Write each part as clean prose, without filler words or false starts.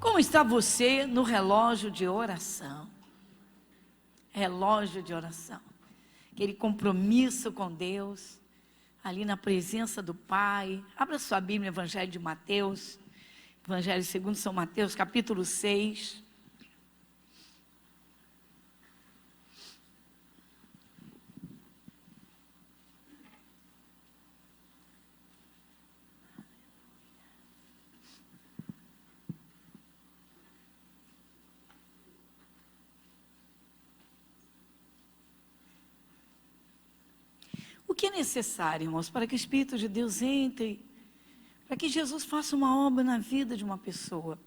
Como está você no relógio de oração? Relógio de oração. Aquele compromisso com Deus, ali na presença do Pai. Abra sua Bíblia, Evangelho de Mateus, Evangelho segundo São Mateus, capítulo 6. O que é necessário, irmãos, para que o Espírito de Deus entre, para que Jesus faça uma obra na vida de uma pessoa?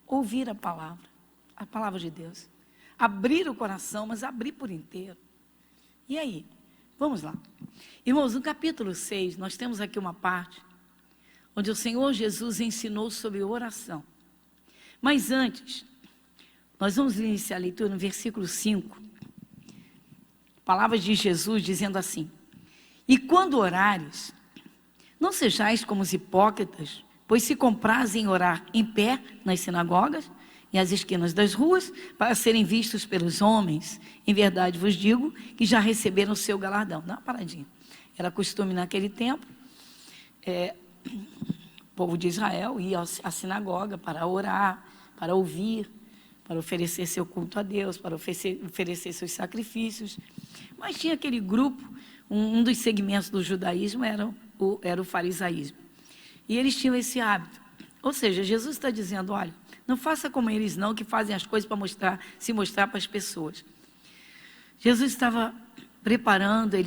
Ouvir a palavra de Deus. Abrir o coração, mas abrir por inteiro. E aí? Vamos lá. Irmãos, no capítulo 6, nós temos aqui uma parte onde o Senhor Jesus ensinou sobre oração. Mas antes, nós vamos iniciar a leitura no versículo 5. Palavras de Jesus dizendo assim: e quando orares, não sejais como os hipócritas, pois se comprazem em orar em pé nas sinagogas e às esquinas das ruas, para serem vistos pelos homens. Em verdade vos digo que já receberam o seu galardão. Dá uma paradinha. Era costume naquele tempo, o povo de Israel ia à sinagoga para orar, para ouvir, para oferecer seu culto a Deus, para oferecer seus sacrifícios. Mas tinha aquele grupo, um dos segmentos do judaísmo era o farisaísmo. E eles tinham esse hábito. Ou seja, Jesus está dizendo, olha, não faça como eles não, que fazem as coisas para se mostrar para as pessoas. Jesus estava preparando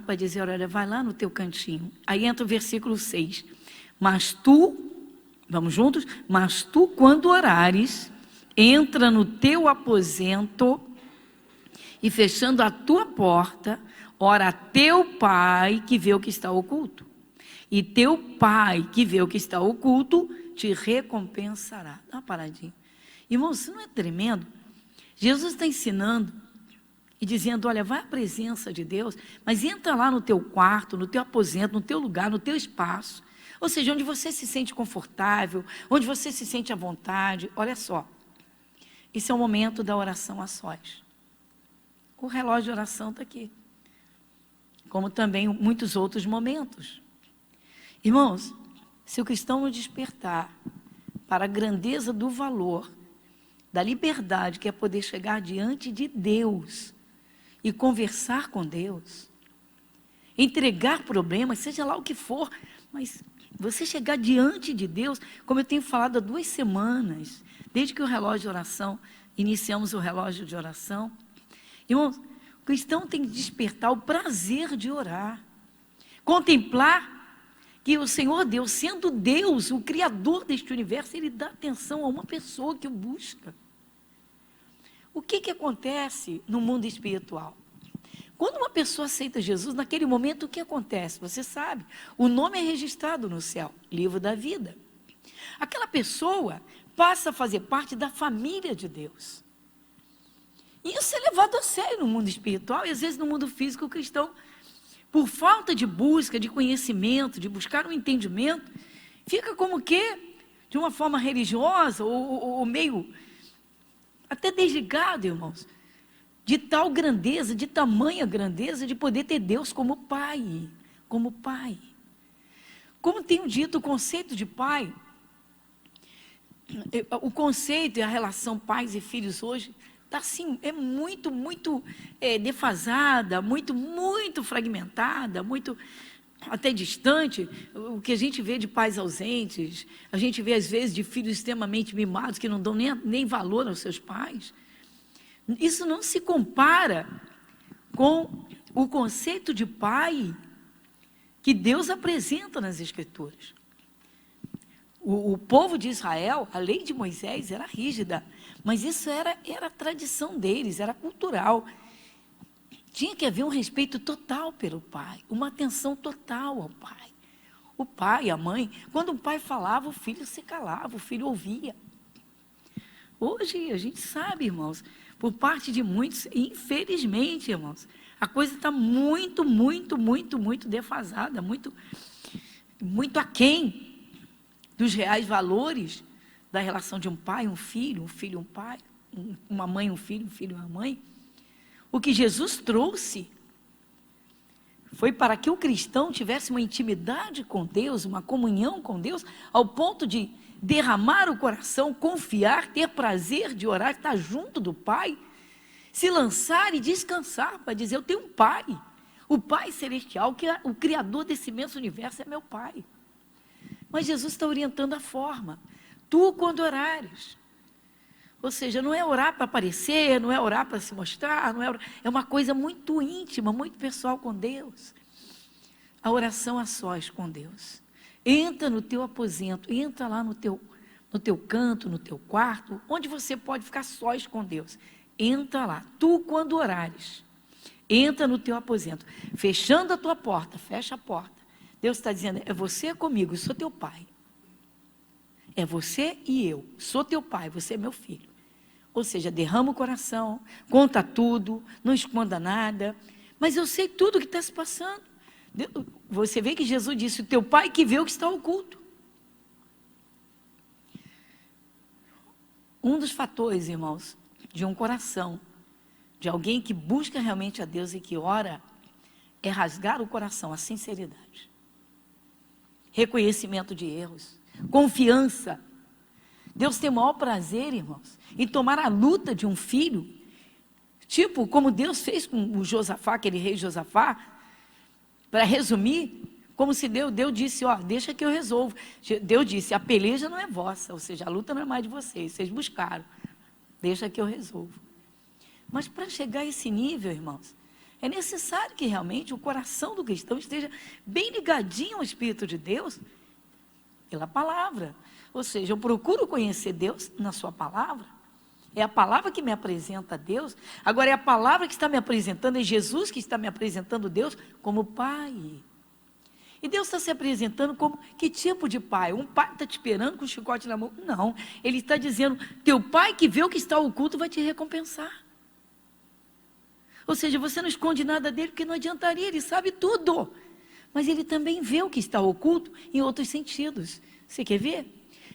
para dizer, olha, vai lá no teu cantinho. Aí entra o versículo 6. Mas tu, vamos juntos? Mas tu, quando orares, entra no teu aposento e fechando a tua porta, ora a teu Pai que vê o que está oculto. E teu Pai que vê o que está oculto te recompensará. Dá uma paradinha. Irmãos, isso não é tremendo? Jesus está ensinando e dizendo, olha, vai à presença de Deus, mas entra lá no teu quarto, no teu aposento, no teu lugar, no teu espaço. Ou seja, onde você se sente confortável, onde você se sente à vontade. Olha só, esse é o momento da oração a sós. O relógio de oração está aqui. Como também muitos outros momentos. Irmãos, se o cristão não despertar para a grandeza do valor, da liberdade que é poder chegar diante de Deus e conversar com Deus, entregar problemas, seja lá o que for, mas você chegar diante de Deus, como eu tenho falado há 2 semanas, desde que o relógio de oração, iniciamos o relógio de oração, irmãos, o cristão tem que despertar o prazer de orar, contemplar que o Senhor Deus, sendo Deus, o Criador deste universo, Ele dá atenção a uma pessoa que o busca. O que acontece no mundo espiritual? Quando uma pessoa aceita Jesus, naquele momento o que acontece? Você sabe, o nome é registrado no céu, livro da vida. Aquela pessoa passa a fazer parte da família de Deus. Isso é levado a sério no mundo espiritual e às vezes no mundo físico o cristão, por falta de busca, de conhecimento, de buscar um entendimento, fica como que, de uma forma religiosa ou meio, até desligado, irmãos, de tal grandeza, de tamanha grandeza, de poder ter Deus como Pai, como Pai. Como tenho dito, o conceito de Pai, o conceito e a relação pais e filhos hoje, está assim, é muito defasada, muito fragmentada, muito até distante. O que a gente vê de pais ausentes, a gente vê às vezes de filhos extremamente mimados que não dão nem valor aos seus pais. Isso não se compara com o conceito de pai que Deus apresenta nas Escrituras. O povo de Israel, a lei de Moisés era rígida, mas isso era a tradição deles, era cultural. Tinha que haver um respeito total pelo pai, uma atenção total ao pai. O pai, a mãe, quando o pai falava, o filho se calava, o filho ouvia. Hoje a gente sabe, irmãos, por parte de muitos, infelizmente, irmãos, a coisa está muito defasada, muito aquém dos reais valores da relação de um pai, um filho um pai, uma mãe, um filho uma mãe. O que Jesus trouxe foi para que o cristão tivesse uma intimidade com Deus, uma comunhão com Deus, ao ponto de derramar o coração, confiar, ter prazer de orar, estar junto do Pai, se lançar e descansar, para dizer, eu tenho um Pai, o Pai Celestial, que é o Criador desse imenso universo, é meu Pai. Mas Jesus está orientando a forma, tu quando orares. Ou seja, não é orar para aparecer, não é orar para se mostrar, não é orar, é uma coisa muito íntima, muito pessoal com Deus. A oração a sós com Deus. Entra no teu aposento, entra lá no teu canto, no teu quarto, onde você pode ficar sós com Deus. Entra lá, tu quando orares, entra no teu aposento, fechando a tua porta, fecha a porta. Deus está dizendo, é você comigo, eu sou teu pai. É você e eu, sou teu pai, você é meu filho. Ou seja, derrama o coração, conta tudo, não esconda nada. Mas eu sei tudo o que está se passando. Você vê que Jesus disse, o teu pai que vê o que está oculto. Um dos fatores, irmãos, de um coração, de alguém que busca realmente a Deus e que ora, é rasgar o coração, a sinceridade. Reconhecimento de erros, confiança. Deus tem o maior prazer, irmãos, em tomar a luta de um filho, tipo como Deus fez com o Josafá, aquele rei Josafá, para resumir, como se Deus disse, ó, deixa que eu resolvo. Deus disse, a peleja não é vossa, ou seja, a luta não é mais de vocês buscaram, deixa que eu resolvo. Mas para chegar a esse nível, irmãos, é necessário que realmente o coração do cristão esteja bem ligadinho ao Espírito de Deus, pela palavra. Ou seja, eu procuro conhecer Deus na sua palavra. É a palavra que me apresenta a Deus. Agora é a palavra que está me apresentando, é Jesus que está me apresentando Deus como Pai. E Deus está se apresentando como que tipo de pai? Um pai está te esperando com o chicote na mão? Não, Ele está dizendo, teu pai que vê o que está oculto vai te recompensar. Ou seja, você não esconde nada dele, porque não adiantaria, Ele sabe tudo. Mas Ele também vê o que está oculto em outros sentidos. Você quer ver?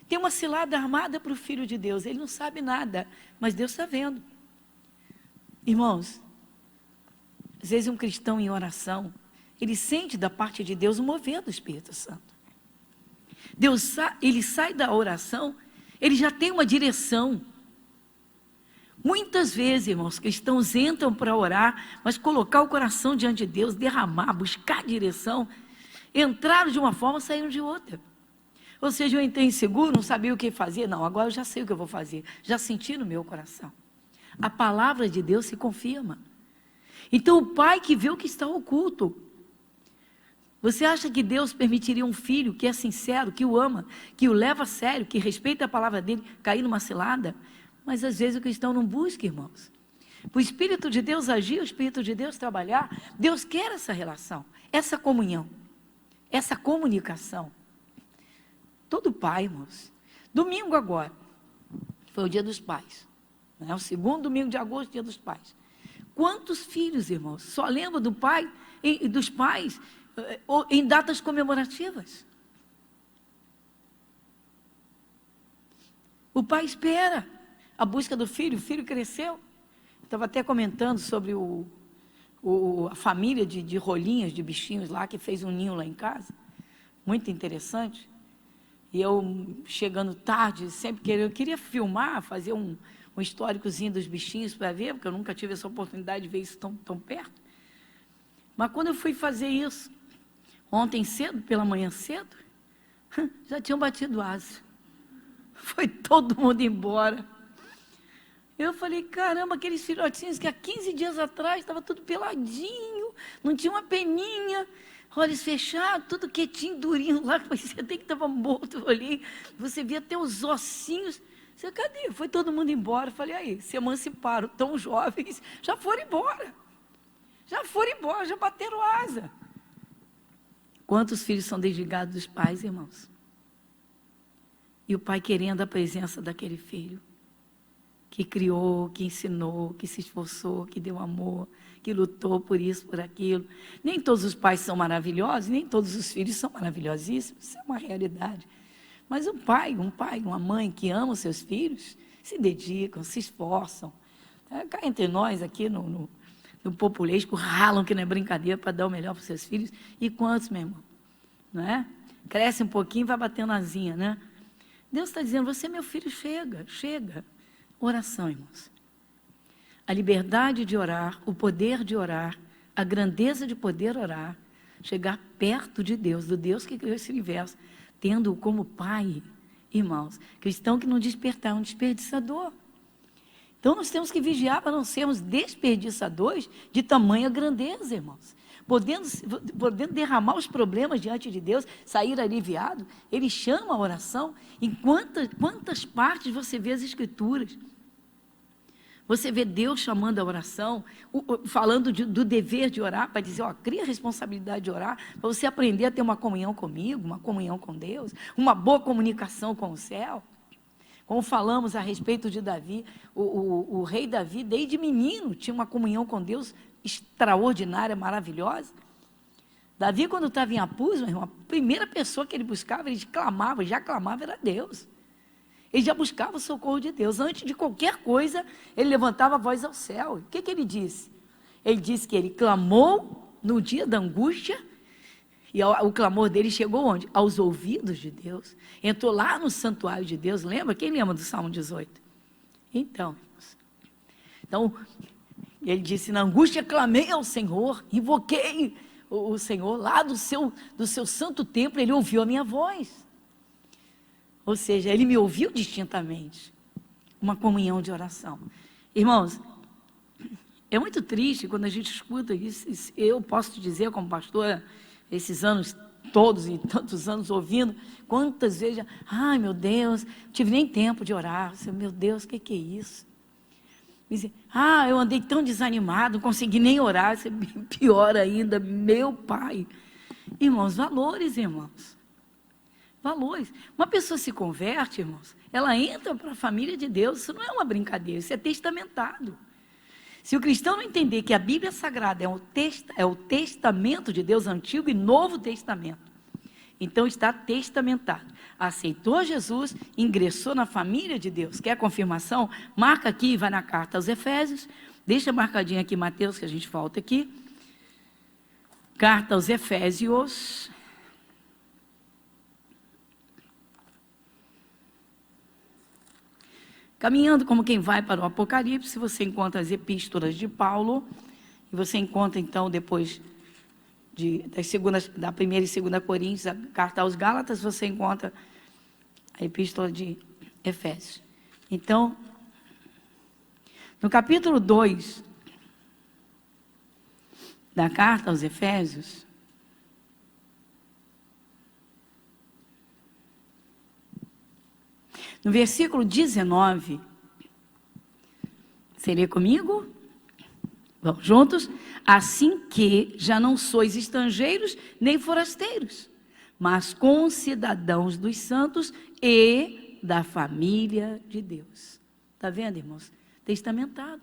Tem uma cilada armada para o Filho de Deus, ele não sabe nada, mas Deus está vendo. Irmãos, às vezes um cristão em oração, ele sente da parte de Deus o mover do Espírito Santo. Ele sai da oração, ele já tem uma direção. Muitas vezes, irmãos, cristãos entram para orar, mas colocar o coração diante de Deus, derramar, buscar direção, entraram de uma forma, saíram de outra. Ou seja, eu entrei inseguro, não sabia o que fazer. Não, agora eu já sei o que eu vou fazer. Já senti no meu coração. A palavra de Deus se confirma. Então, o pai que vê o que está oculto. Você acha que Deus permitiria um filho que é sincero, que o ama, que o leva a sério, que respeita a palavra dele, cair numa cilada? Mas às vezes o cristão não busca, irmãos. O Espírito de Deus agir, o Espírito de Deus trabalhar. Deus quer essa relação, essa comunhão, essa comunicação. Todo pai, irmãos. Domingo agora, foi o dia dos pais. Né? O segundo domingo de agosto, dia dos pais. Quantos filhos, irmãos, só lembram do pai e dos pais em datas comemorativas? O pai espera a busca do filho, o filho cresceu. Estava até comentando sobre a família de rolinhas, de bichinhos lá, que fez um ninho lá em casa. Muito interessante. E eu, chegando tarde, sempre eu queria filmar, fazer um históricozinho dos bichinhos para ver, porque eu nunca tive essa oportunidade de ver isso tão perto. Mas quando eu fui fazer isso, ontem cedo, pela manhã cedo, já tinham batido asa. Foi todo mundo embora. Eu falei, caramba, aqueles filhotinhos que há 15 dias atrás estava tudo peladinho, não tinha uma peninha, olhos fechados, tudo quietinho, durinho lá, parecia até que estava morto. Eu olhei, você via até os ossinhos. Você, cadê? Foi todo mundo embora. Eu falei, aí, se emanciparam, tão jovens, já foram embora. Já bateram asa. Quantos filhos são desligados dos pais, irmãos? E o pai querendo a presença daquele filho, que criou, que ensinou, que se esforçou, que deu amor, que lutou por isso, por aquilo. Nem todos os pais são maravilhosos, nem todos os filhos são maravilhosíssimos, isso é uma realidade. Mas um pai, uma mãe que ama os seus filhos, se dedicam, se esforçam. Cá entre nós, aqui no populesco, ralam que não é brincadeira para dar o melhor para os seus filhos. E quantos, meu irmão? Não é? Cresce um pouquinho e vai batendo asinha, né? Deus está dizendo, você, meu filho, chega. Oração, irmãos. A liberdade de orar, o poder de orar, a grandeza de poder orar, chegar perto de Deus, do Deus que criou esse universo, tendo-o como Pai, irmãos. Cristão que não despertar, é um desperdiçador. Então, nós temos que vigiar para não sermos desperdiçadores de tamanha grandeza, irmãos. Podendo derramar os problemas diante de Deus, sair aliviado, Ele chama a oração. Em quantas partes você vê as Escrituras? Você vê Deus chamando a oração, falando do dever de orar, para dizer, cria a responsabilidade de orar, para você aprender a ter uma comunhão comigo, uma comunhão com Deus, uma boa comunicação com o céu. Como falamos a respeito de Davi, o rei Davi, desde menino, tinha uma comunhão com Deus extraordinária, maravilhosa. Davi, quando estava em apuros, meu irmão, a primeira pessoa que ele buscava, ele já clamava, era Deus. Ele já buscava o socorro de Deus. Antes de qualquer coisa, ele levantava a voz ao céu. O que ele disse? Ele disse que ele clamou no dia da angústia, e o clamor dele chegou onde? Aos ouvidos de Deus. Entrou lá no santuário de Deus. Lembra? Quem lembra do Salmo 18? Então, ele disse, na angústia clamei ao Senhor, invoquei o Senhor lá do seu santo templo, ele ouviu a minha voz. Ou seja, ele me ouviu distintamente. Uma comunhão de oração. Irmãos, é muito triste quando a gente escuta isso. Eu posso te dizer, como pastora, esses anos todos e tantos anos ouvindo, quantas vezes, ai meu Deus, não tive nem tempo de orar. Meu Deus, o que é isso? Dizer, eu andei tão desanimado, não consegui nem orar. Isso é pior ainda, meu pai. Irmãos, valores, irmãos. Valores. Uma pessoa se converte, irmãos, ela entra para a família de Deus. Isso não é uma brincadeira, isso é testamentado. Se o cristão não entender que a Bíblia Sagrada é o testamento de Deus, Antigo e Novo Testamento, então está testamentado. Aceitou Jesus, ingressou na família de Deus. Quer confirmação? Marca aqui e vai na carta aos Efésios. Deixa marcadinho aqui, Mateus, que a gente volta aqui. Carta aos Efésios. Caminhando como quem vai para o Apocalipse, você encontra as epístolas de Paulo, e você encontra, então, depois da 1ª e 2ª Coríntios, a carta aos Gálatas, você encontra a epístola de Efésios. Então, no capítulo 2 da carta aos Efésios, no versículo 19, você lê comigo? Vamos juntos? Assim que já não sois estrangeiros nem forasteiros, mas concidadãos dos santos e da família de Deus. Está vendo, irmãos? Testamentado.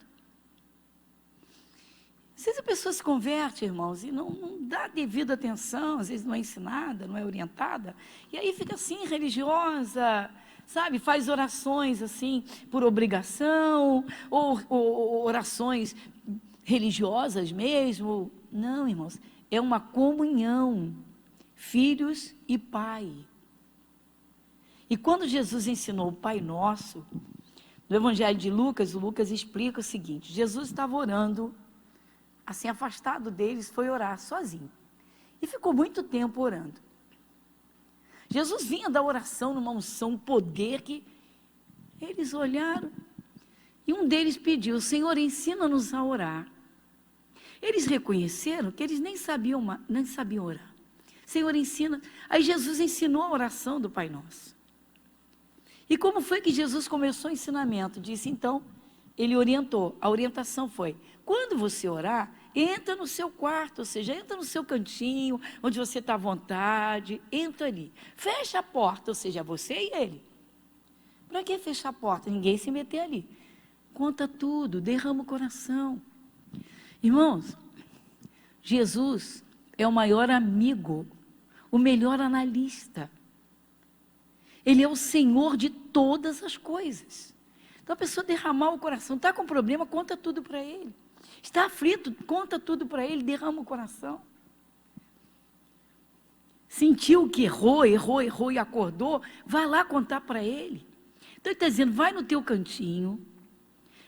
Às vezes a pessoa se converte, irmãos, e não dá devida atenção, às vezes não é ensinada, não é orientada, e aí fica assim, religiosa, sabe, faz orações assim, por obrigação, ou orações religiosas mesmo. Não, irmãos, é uma comunhão, filhos e pai. E quando Jesus ensinou o Pai Nosso, no Evangelho de Lucas, o Lucas explica o seguinte: Jesus estava orando, assim, afastado deles, foi orar sozinho, e ficou muito tempo orando. Jesus vinha da oração numa unção, um poder que eles olharam, e um deles pediu: Senhor, ensina-nos a orar. Eles reconheceram que eles nem sabiam orar. Senhor, ensina. Aí Jesus ensinou a oração do Pai Nosso. E como foi que Jesus começou o ensinamento? Disse, então, ele orientou. A orientação foi: quando você orar, entra no seu quarto, ou seja, entra no seu cantinho, onde você está à vontade, entra ali. Fecha a porta, ou seja, você e ele. Para que fechar a porta? Ninguém se meter ali. Conta tudo, derrama o coração. Irmãos, Jesus é o maior amigo, o melhor analista. Ele é o Senhor de todas as coisas. Então a pessoa derramar o coração, está com problema, conta tudo para Ele. Está aflito, conta tudo para Ele, derrama o coração. Sentiu que errou e acordou, vai lá contar para Ele. Então Ele está dizendo, vai no teu cantinho,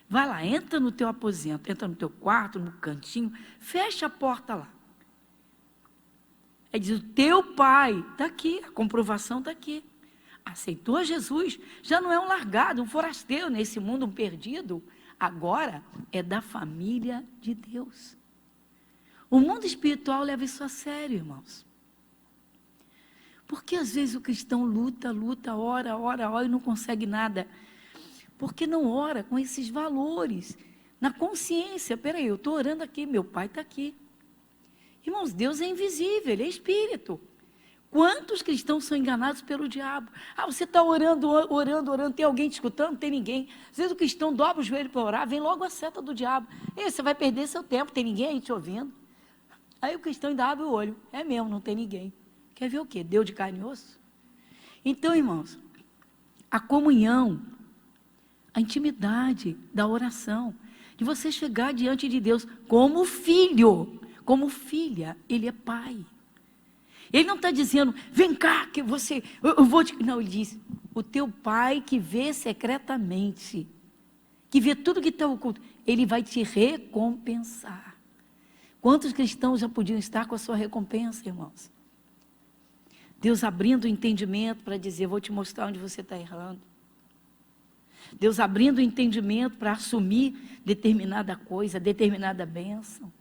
vai lá, entra no teu aposento, entra no teu quarto, no cantinho, fecha a porta lá. Ele diz, o teu pai está aqui, a comprovação está aqui. Aceitou Jesus, já não é um largado, um forasteiro nesse mundo, um perdido. Agora é da família de Deus. O mundo espiritual leva isso a sério, irmãos. Porque às vezes o cristão luta, ora e não consegue nada. Porque não ora com esses valores, na consciência. Peraí, eu estou orando aqui, meu pai está aqui. Irmãos, Deus é invisível, Ele é Espírito. Quantos cristãos são enganados pelo diabo? Você está orando, tem alguém te escutando? Não tem ninguém. Às vezes o cristão dobra o joelho para orar, vem logo a seta do diabo. Você vai perder seu tempo, tem ninguém aí te ouvindo. Aí o cristão ainda abre o olho, é mesmo, não tem ninguém. Quer ver o quê? Deus de carne e osso? Então, irmãos, a comunhão, a intimidade da oração, de você chegar diante de Deus como filho, como filha, Ele é pai. Ele não está dizendo, vem cá, que você, eu vou te... Não, Ele diz, o teu pai que vê secretamente, que vê tudo que está oculto, Ele vai te recompensar. Quantos cristãos já podiam estar com a sua recompensa, irmãos? Deus abrindo o entendimento para dizer, vou te mostrar onde você está errando. Deus abrindo o entendimento para assumir determinada coisa, determinada bênção.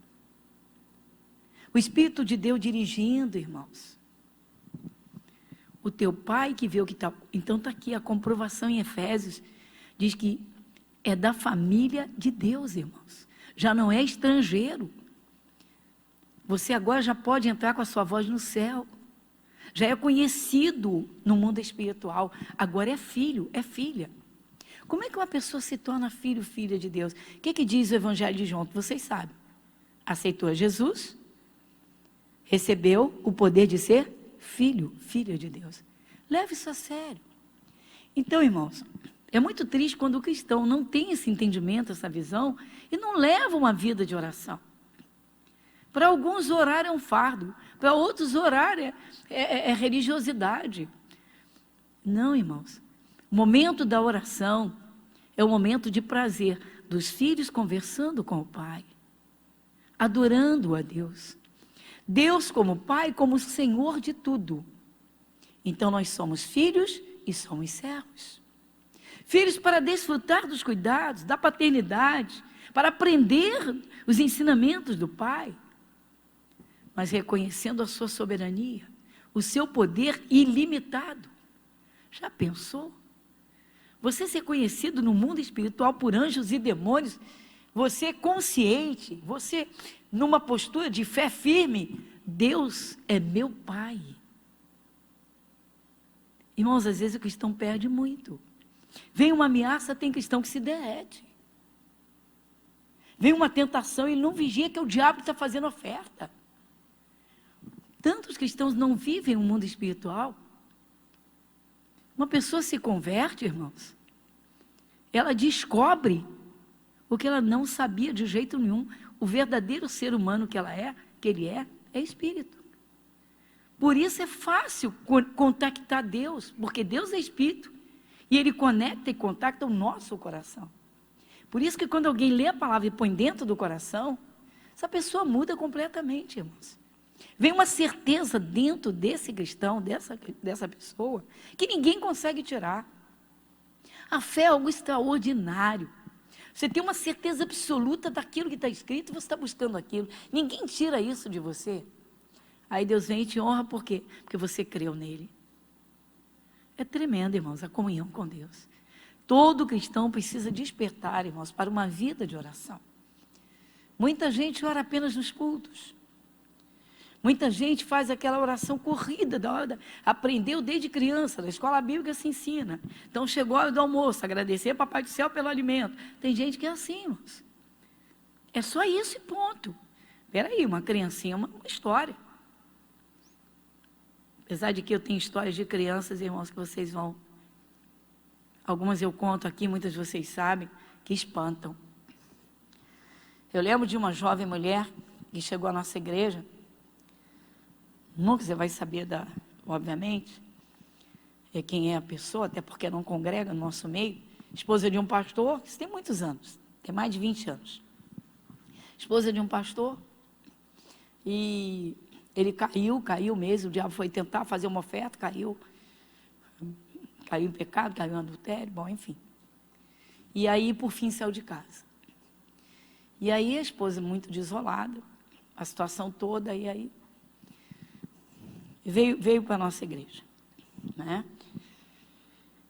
O Espírito de Deus dirigindo, irmãos. O teu pai que vê o que está... Então está aqui a comprovação em Efésios, diz que é da família de Deus, irmãos. Já não é estrangeiro. Você agora já pode entrar com a sua voz no céu. Já é conhecido no mundo espiritual. Agora é filho, é filha. Como é que uma pessoa se torna filho, filha de Deus? O que diz o Evangelho de João? Vocês sabem. Aceitou Jesus, recebeu o poder de ser filho, filha de Deus. Leve isso a sério. Então, irmãos, é muito triste quando o cristão não tem esse entendimento, essa visão, e não leva uma vida de oração. Para alguns, orar é um fardo. Para outros, orar é religiosidade. Não, irmãos. O momento da oração é o momento de prazer dos filhos conversando com o Pai, adorando a Deus. Deus como Pai, como Senhor de tudo. Então nós somos filhos e somos servos. Filhos para desfrutar dos cuidados, da paternidade, para aprender os ensinamentos do Pai, mas reconhecendo a sua soberania, o seu poder ilimitado. Já pensou? Você ser conhecido no mundo espiritual por anjos e demônios, você consciente, você numa postura de fé firme, Deus é meu Pai. Irmãos, às vezes o cristão perde muito. Vem uma ameaça, tem cristão que se derrete. Vem uma tentação, ele não vigia que é o diabo que está fazendo oferta. Tantos cristãos não vivem o mundo espiritual. Uma pessoa se converte, irmãos, ela descobre o que ela não sabia de jeito nenhum. O verdadeiro ser humano que ele é espírito. Por isso é fácil contactar Deus, porque Deus é espírito, e Ele conecta e contacta o nosso coração. Por isso que quando alguém lê a palavra e põe dentro do coração, essa pessoa muda completamente, irmãos. Vem uma certeza dentro desse cristão, dessa pessoa, que ninguém consegue tirar. A fé é algo extraordinário. Você tem uma certeza absoluta daquilo que está escrito e você está buscando aquilo. Ninguém tira isso de você. Aí Deus vem e te honra, por quê? Porque você creu nele. É tremendo, irmãos, a comunhão com Deus. Todo cristão precisa despertar, irmãos, para uma vida de oração. Muita gente ora apenas nos cultos. Muita gente faz aquela oração corrida, aprendeu desde criança, na escola bíblica se ensina. Então chegou a hora do almoço, agradecer ao Papai do Céu pelo alimento. Tem gente que é assim, irmãos. É só isso e ponto. Espera aí, uma criancinha é uma história. Apesar de que eu tenho histórias de crianças, irmãos, que vocês vão algumas eu conto aqui, muitas de vocês sabem, que espantam. Eu lembro de uma jovem mulher que chegou à nossa igreja, nunca você vai saber, obviamente, quem é a pessoa, até porque não congrega no nosso meio, esposa de um pastor, isso tem muitos anos, tem mais de 20 anos. Esposa de um pastor, e ele caiu mesmo, o diabo foi tentar fazer uma oferta, caiu em pecado, caiu em adultério, bom, enfim. E aí, por fim, saiu de casa. E aí, a esposa muito desolada, a situação toda, e aí veio para a nossa igreja, né?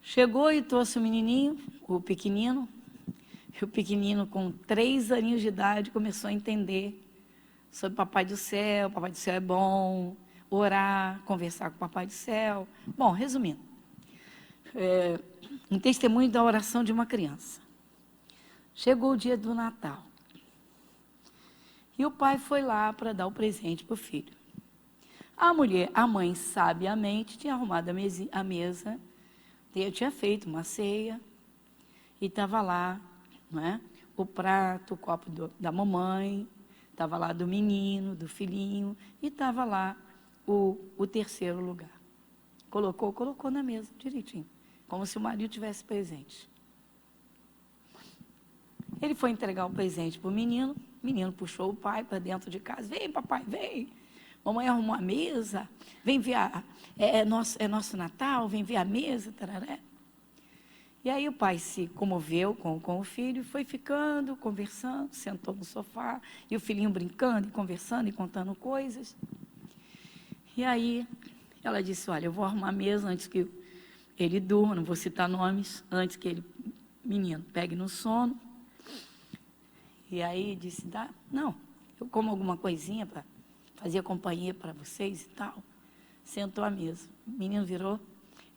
Chegou e trouxe o menininho, o pequenino, e o pequenino com 3 aninhos de idade começou a entender sobre Papai do Céu é bom, orar, conversar com o Papai do Céu. Bom, resumindo, um testemunho da oração de uma criança. Chegou o dia do Natal. E o pai foi lá para dar o presente para o filho. A mãe, sabiamente, tinha arrumado a mesa, tinha feito uma ceia, e estava lá, não é? O prato, o copo da mamãe, estava lá do menino, do filhinho, e estava lá o terceiro lugar. Colocou na mesa, direitinho, como se o marido tivesse presente. Ele foi entregar o presente para o menino puxou o pai para dentro de casa. Vem, papai, vem. Mamãe arrumou a mesa, vem ver, é nosso Natal, vem ver a mesa, tararé. E aí o pai se comoveu com o filho, foi ficando, conversando, sentou no sofá, e o filhinho brincando, e conversando, e contando coisas. E aí ela disse, olha, eu vou arrumar a mesa antes que ele durma, não vou citar nomes, antes que ele, menino, pegue no sono. E aí disse, não, eu como alguma coisinha para fazer companhia para vocês e tal. Sentou à mesa. O menino virou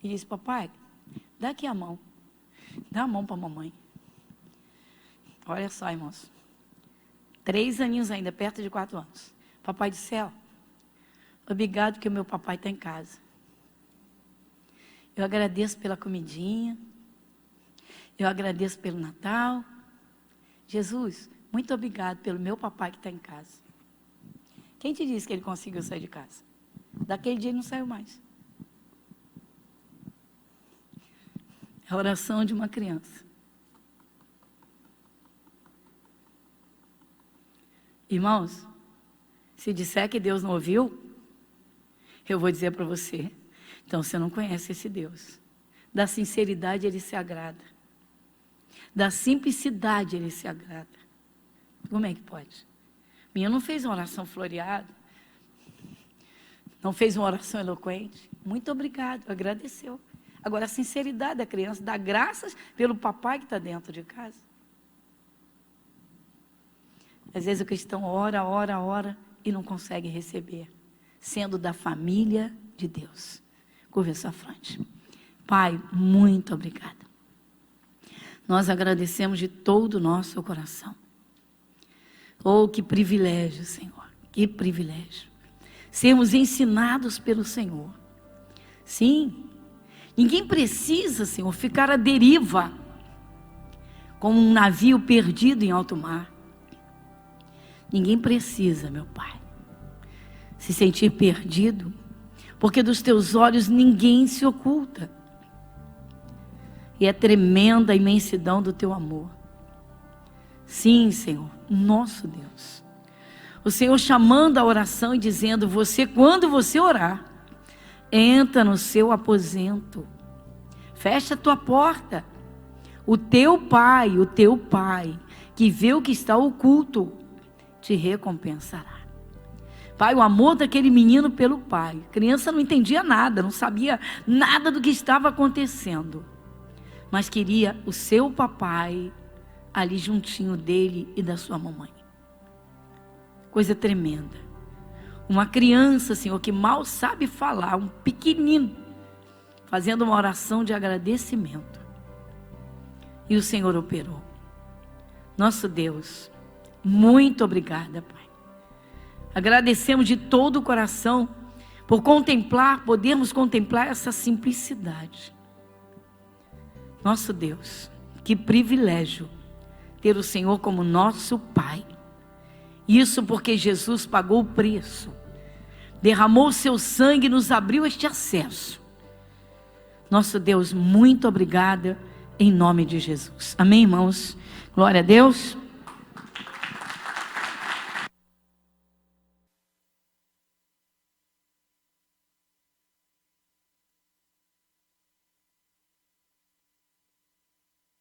e disse, papai, dá aqui a mão. Dá a mão para a mamãe. Olha só, irmãos. 3 aninhos ainda, perto de 4 anos. Papai do céu, obrigado que o meu papai está em casa. Eu agradeço pela comidinha. Eu agradeço pelo Natal. Jesus, muito obrigado pelo meu papai que está em casa. Quem te disse que ele conseguiu sair de casa? Daquele dia ele não saiu mais. É a oração de uma criança. Irmãos, se disser que Deus não ouviu, eu vou dizer para você, então você não conhece esse Deus. Da sinceridade ele se agrada. Da simplicidade ele se agrada. Como é que pode? O menino não fez uma oração floreada, não fez uma oração eloquente. Muito obrigado, agradeceu. Agora, a sinceridade da criança, dá graças pelo papai que está dentro de casa. Às vezes o cristão ora e não consegue receber, sendo da família de Deus. Curva a sua fronte. Pai, muito obrigada. Nós agradecemos de todo o nosso coração. Oh, que privilégio, Senhor, que privilégio. Sermos ensinados pelo Senhor. Sim, ninguém precisa, Senhor, ficar à deriva, como um navio perdido em alto mar. Ninguém precisa, meu Pai, se sentir perdido, porque dos teus olhos ninguém se oculta. E é tremenda a imensidão do teu amor. Sim, Senhor, nosso Deus. O Senhor chamando a oração e dizendo, quando você orar, entra no seu aposento, fecha a tua porta. O teu pai, que vê o que está oculto, te recompensará. Pai, o amor daquele menino pelo pai. A criança não entendia nada, não sabia nada do que estava acontecendo, mas queria o seu papai ali juntinho dele e da sua mamãe. Coisa tremenda. Uma criança, Senhor, que mal sabe falar, um pequenino, fazendo uma oração de agradecimento. E o Senhor operou. Nosso Deus, muito obrigada, Pai. Agradecemos de todo o coração por podermos contemplar essa simplicidade. Nosso Deus, que privilégio ter o Senhor como nosso Pai. Isso porque Jesus pagou o preço, derramou o seu sangue e nos abriu este acesso. Nosso Deus, muito obrigada, em nome de Jesus. Amém, irmãos? Glória a Deus.